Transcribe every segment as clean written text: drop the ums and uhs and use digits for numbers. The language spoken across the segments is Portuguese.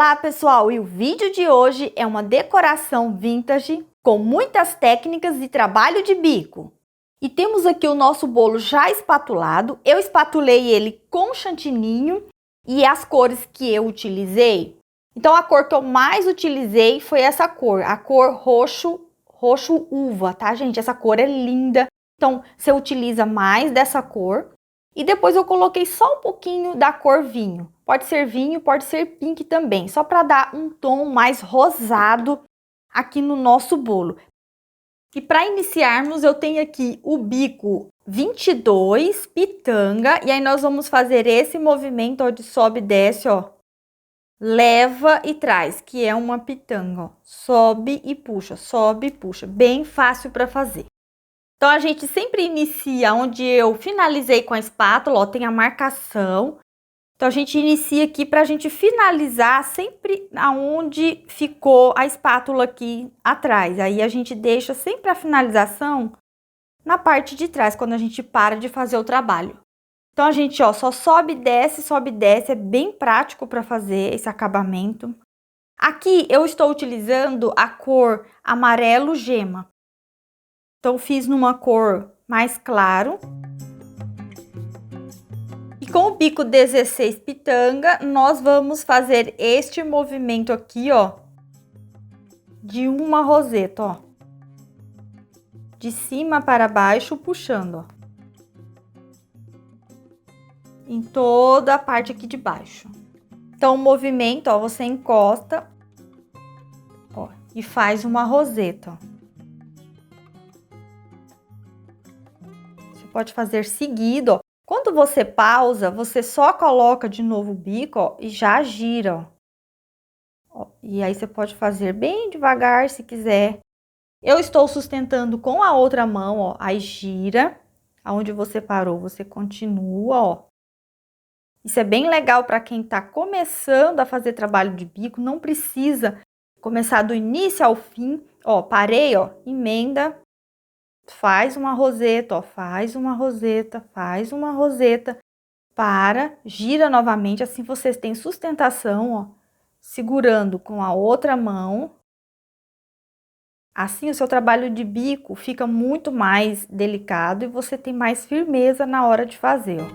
Olá pessoal, e o vídeo de hoje é uma decoração vintage com muitas técnicas de trabalho de bico. E temos aqui o nosso bolo já espatulado. Eu espatulei ele com chantininho e as cores que eu utilizei. Então a cor que eu mais utilizei foi essa cor, a cor roxo uva, tá gente? Essa cor é linda. Então você utiliza mais dessa cor. E depois eu coloquei só um pouquinho da cor vinho. Pode ser vinho, pode ser pink também. Só para dar um tom mais rosado aqui no nosso bolo. E para iniciarmos, eu tenho aqui o bico 22, pitanga. E aí nós vamos fazer esse movimento ó, de sobe e desce, ó. Leva e traz, que é uma pitanga, ó. Sobe e puxa. Bem fácil para fazer. Então, a gente sempre inicia onde eu finalizei com a espátula, ó, tem a marcação. Então, a gente inicia aqui para a gente finalizar sempre aonde ficou a espátula aqui atrás. Aí, a gente deixa sempre a finalização na parte de trás, quando a gente para de fazer o trabalho. Então, a gente, ó, só sobe e desce, é bem prático para fazer esse acabamento. Aqui, eu estou utilizando a cor amarelo gema. Então, fiz numa cor mais claro. E com o bico 16 pitanga, nós vamos fazer este movimento aqui, ó. De uma roseta, ó. De cima para baixo, puxando, ó. Em toda a parte aqui de baixo. Então, o movimento, ó, você encosta, ó, e faz uma roseta, ó. Pode fazer seguido, ó. Quando você pausa, você só coloca de novo o bico, ó, e já gira, ó. E aí você pode fazer bem devagar, se quiser. Eu estou sustentando com a outra mão, ó, aí gira. Aonde você parou, você continua, ó. Isso é bem legal para quem tá começando a fazer trabalho de bico, não precisa começar do início ao fim. Ó, parei, ó, emenda. Faz uma roseta, ó, faz uma roseta, para, gira novamente, assim vocês têm sustentação, ó, segurando com a outra mão. Assim o seu trabalho de bico fica muito mais delicado e você tem mais firmeza na hora de fazer, ó.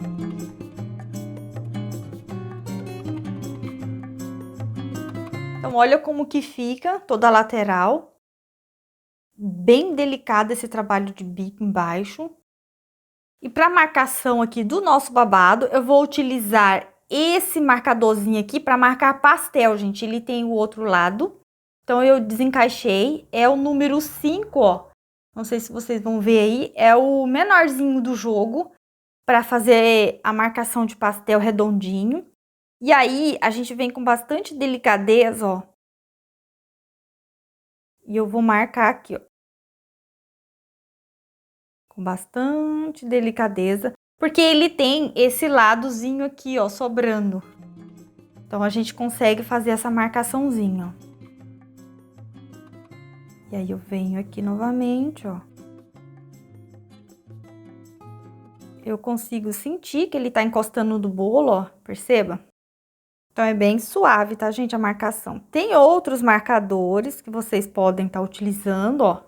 Então, olha como que fica toda a lateral. Bem delicado esse trabalho de bico embaixo. E para marcação aqui do nosso babado, eu vou utilizar esse marcadorzinho aqui para marcar pastel, gente. Ele tem o outro lado. Então, eu desencaixei. É o número 5, ó. Não sei se vocês vão ver aí. É o menorzinho do jogo para fazer a marcação de pastel redondinho. E aí, a gente vem com bastante delicadeza, ó. E eu vou marcar aqui, ó. Com bastante delicadeza, porque ele tem esse ladozinho aqui, ó, sobrando. Então, a gente consegue fazer essa marcaçãozinha, ó. E aí, eu venho aqui novamente, ó. Eu consigo sentir que ele tá encostando no bolo, ó, perceba? Então, é bem suave, tá, gente, a marcação. Tem outros marcadores que vocês podem estar utilizando, ó.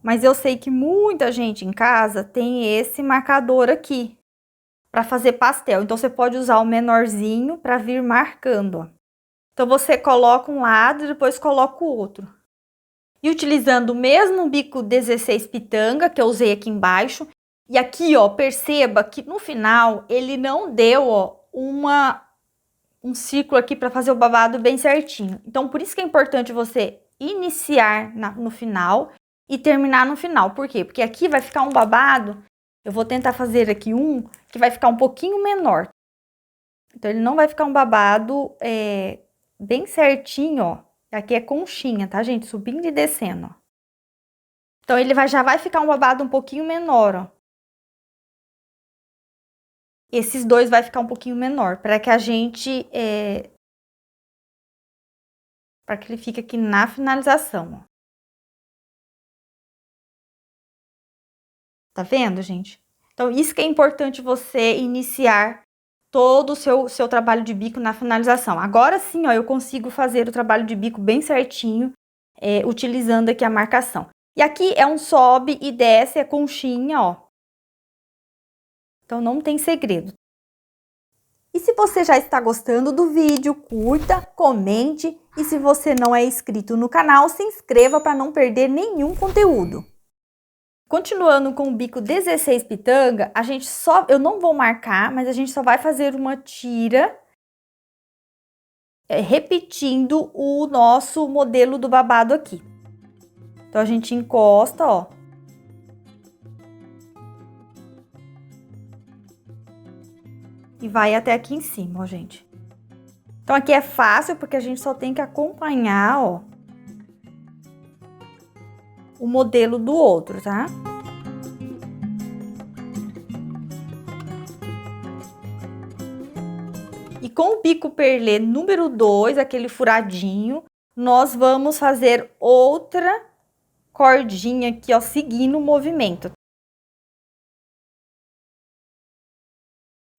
Mas eu sei que muita gente em casa tem esse marcador aqui para fazer pastel. Então, você pode usar o menorzinho para vir marcando, ó. Então, você coloca um lado e depois coloca o outro. E utilizando o mesmo bico 16 pitanga que eu usei aqui embaixo. E aqui, ó, perceba que no final ele não deu, ó, um círculo aqui para fazer o babado bem certinho. Então, por isso que é importante você iniciar no final e terminar no final. Por quê? Porque aqui vai ficar um babado. Eu vou tentar fazer aqui um que vai ficar um pouquinho menor. Então, ele não vai ficar um babado bem certinho, ó. Aqui é conchinha, tá, gente? Subindo e descendo, ó. Então, ele já vai ficar um babado um pouquinho menor, ó. Esses dois vai ficar um pouquinho menor, para que a gente... para que ele fique aqui na finalização, ó. Tá vendo, gente? Então, isso que é importante você iniciar todo o seu trabalho de bico na finalização. Agora sim, ó, eu consigo fazer o trabalho de bico bem certinho, utilizando aqui a marcação. E aqui é um sobe e desce a conchinha, ó. Então, não tem segredo. E se você já está gostando do vídeo, curta, comente. E se você não é inscrito no canal, se inscreva para não perder nenhum conteúdo. Continuando com o bico 16 pitanga, eu não vou marcar, mas a gente só vai fazer uma tira, repetindo o nosso modelo do babado aqui. Então, a gente encosta, ó. E vai até aqui em cima, ó, gente. Então, aqui é fácil, porque a gente só tem que acompanhar, ó, o modelo do outro, tá? E com o bico perlê número 2, aquele furadinho, nós vamos fazer outra cordinha aqui, ó, seguindo o movimento.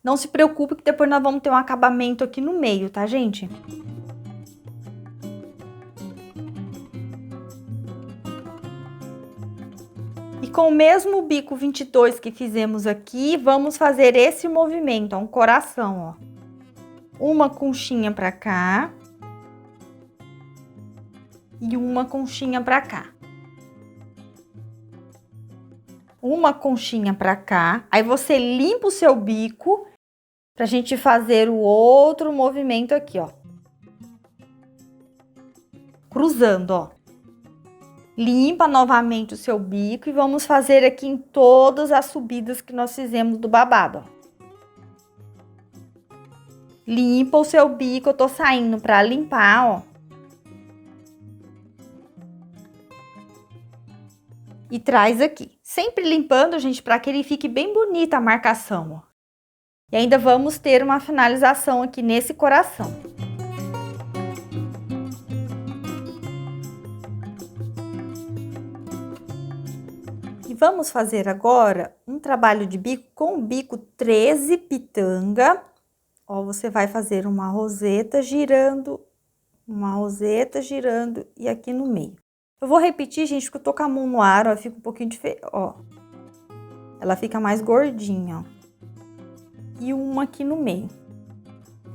Não se preocupe que depois nós vamos ter um acabamento aqui no meio, tá, gente? E com o mesmo bico 22 que fizemos aqui, vamos fazer esse movimento, ó, um coração, ó. Uma conchinha pra cá. E uma conchinha pra cá. Uma conchinha pra cá. Aí, você limpa o seu bico pra gente fazer o outro movimento aqui, ó. Cruzando, ó. Limpa novamente o seu bico e vamos fazer aqui em todas as subidas que nós fizemos do babado, ó. Limpa o seu bico, eu tô saindo pra limpar, ó. E traz aqui. Sempre limpando, gente, pra que ele fique bem bonita a marcação, ó. E ainda vamos ter uma finalização aqui nesse coração. E vamos fazer agora um trabalho de bico com o bico 13 pitanga. Ó, você vai fazer uma roseta girando e aqui no meio. Eu vou repetir, gente, porque eu tô com a mão no ar, ó, fica um pouquinho diferente, ó. Ela fica mais gordinha, ó. E uma aqui no meio.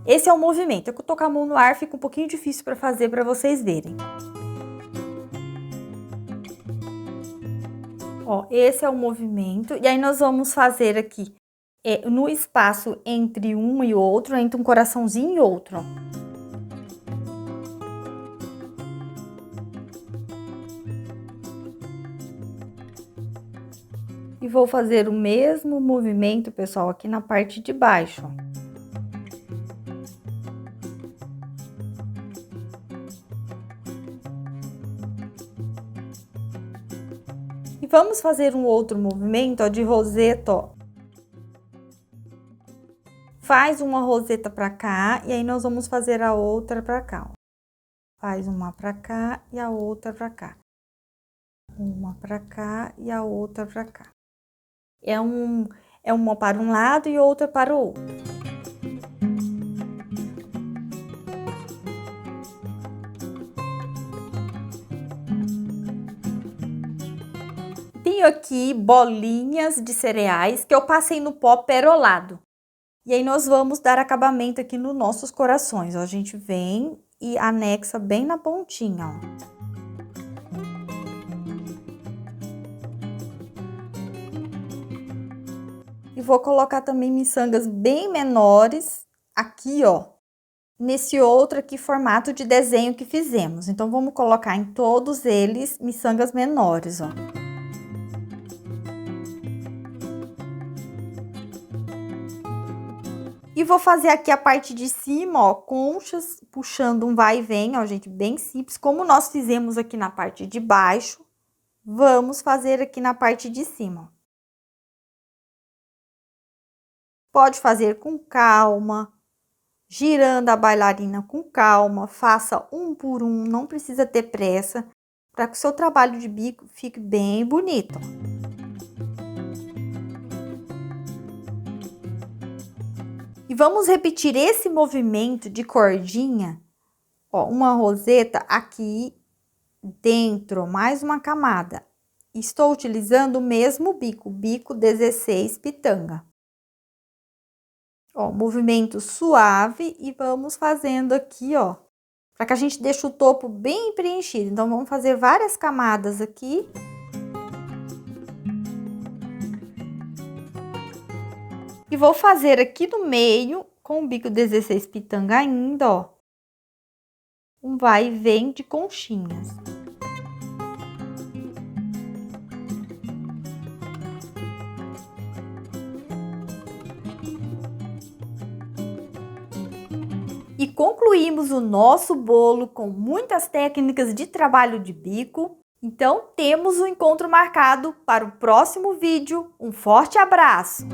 Esse é o movimento. É que eu tô com a mão no ar, fica um pouquinho difícil para fazer para vocês verem. Ó, esse é o movimento. E aí, nós vamos fazer aqui, no espaço entre um e outro, entre um coraçãozinho e outro, ó. E vou fazer o mesmo movimento, pessoal, aqui na parte de baixo, ó. E vamos fazer um outro movimento, ó, de roseta, ó. Faz uma roseta pra cá, e aí nós vamos fazer a outra pra cá, ó. Faz uma pra cá e a outra pra cá. Uma pra cá e a outra pra cá. É uma para um lado e outra para o outro. Tenho aqui bolinhas de cereais que eu passei no pó perolado. E aí, nós vamos dar acabamento aqui nos nossos corações, ó. A gente vem e anexa bem na pontinha, ó. E vou colocar também miçangas bem menores aqui, ó, nesse outro aqui formato de desenho que fizemos. Então, vamos colocar em todos eles miçangas menores, ó. E vou fazer aqui a parte de cima, ó, conchas, puxando um vai e vem, ó, gente, bem simples. Como nós fizemos aqui na parte de baixo, vamos fazer aqui na parte de cima, ó. Pode fazer com calma, girando a bailarina com calma, faça um por um, não precisa ter pressa, para que o seu trabalho de bico fique bem bonito. E E vamos repetir esse movimento de cordinha, ó, uma roseta aqui dentro, mais uma camada. Estou utilizando o mesmo bico, bico 16 pitanga. Ó, movimento suave e vamos fazendo aqui, ó, para que a gente deixe o topo bem preenchido. Então, vamos fazer várias camadas aqui. E vou fazer aqui no meio, com o bico 16 pitanga ainda, ó, um vai e vem de conchinhas. E concluímos o nosso bolo com muitas técnicas de trabalho de bico. Então, temos um encontro marcado para o próximo vídeo. Um forte abraço!